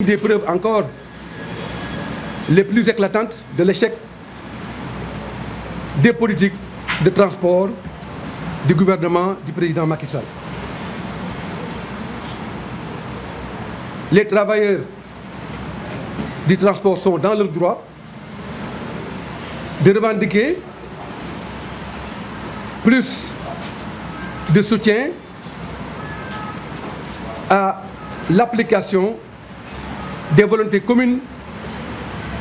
des preuves encore les plus éclatantes de l'échec des politiques de transport du gouvernement du président Macky Sall. Les travailleurs du transport sont dans leur droit de revendiquer plus de soutien à l'application des volontés communes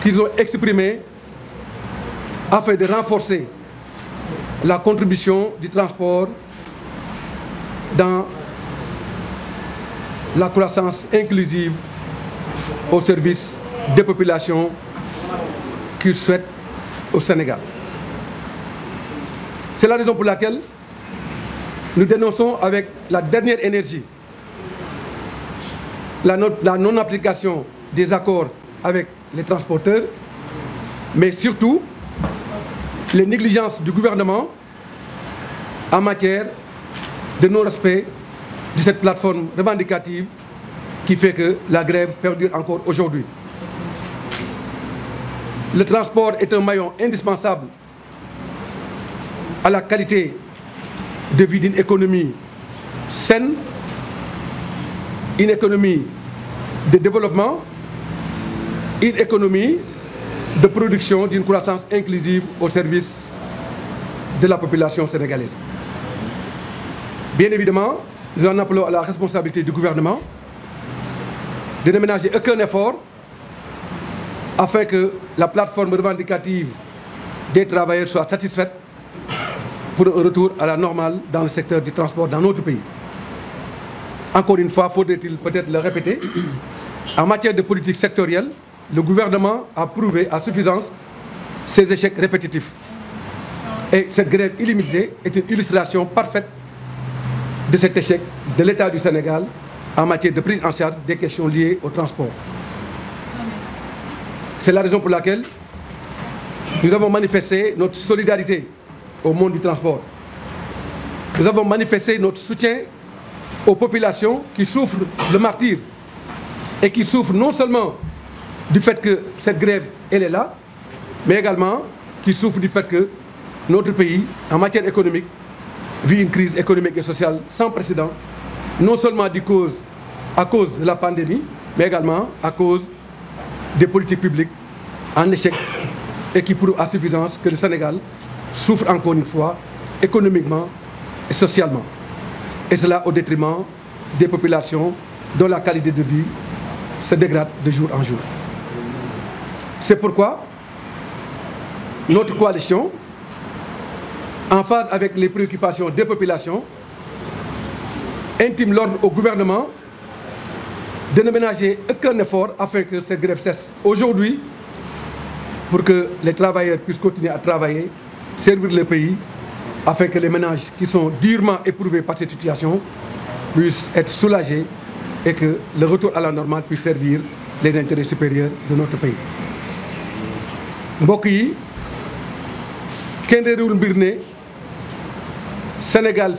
qu'ils ont exprimées afin de renforcer la contribution du transport dans la croissance inclusive au service des populations qu'ils souhaitent au Sénégal. C'est la raison pour laquelle nous dénonçons avec la dernière énergie la non-application des accords avec les transporteurs, mais surtout les négligences du gouvernement en matière de non-respect de cette plateforme revendicative qui fait que la grève perdure encore aujourd'hui. Le transport est un maillon indispensable à la qualité de vie d'une économie saine, une économie de développement, une économie de production d'une croissance inclusive au service de la population sénégalaise. Bien évidemment, nous en appelons à la responsabilité du gouvernement de ne ménager aucun effort afin que la plateforme revendicative des travailleurs soit satisfaite pour un retour à la normale dans le secteur du transport dans notre pays. Encore une fois, faudrait-il peut-être le répéter, en matière de politique sectorielle, le gouvernement a prouvé à suffisance ses échecs répétitifs. Et cette grève illimitée est une illustration parfaite de cet échec de l'État du Sénégal en matière de prise en charge des questions liées au transport. C'est la raison pour laquelle nous avons manifesté notre solidarité au monde du transport. Nous avons manifesté notre soutien aux populations qui souffrent le martyre et qui souffrent non seulement du fait que cette grève, elle est là, mais également qui souffrent du fait que notre pays, en matière économique, vit une crise économique et sociale sans précédent, non seulement à cause de la pandémie, mais également à cause des politiques publiques en échec et qui prouvent à suffisance que le Sénégal souffre encore une fois économiquement et socialement. Et cela au détriment des populations dont la qualité de vie se dégrade de jour en jour. C'est pourquoi notre coalition, en phase avec les préoccupations des populations, intime l'ordre au gouvernement de ne ménager aucun effort afin que cette grève cesse aujourd'hui pour que les travailleurs puissent continuer à travailler, servir le pays, afin que les ménages qui sont durement éprouvés par cette situation puissent être soulagés et que le retour à la normale puisse servir les intérêts supérieurs de notre pays. mbokk yi kenn réerewul mbir ne Sénégal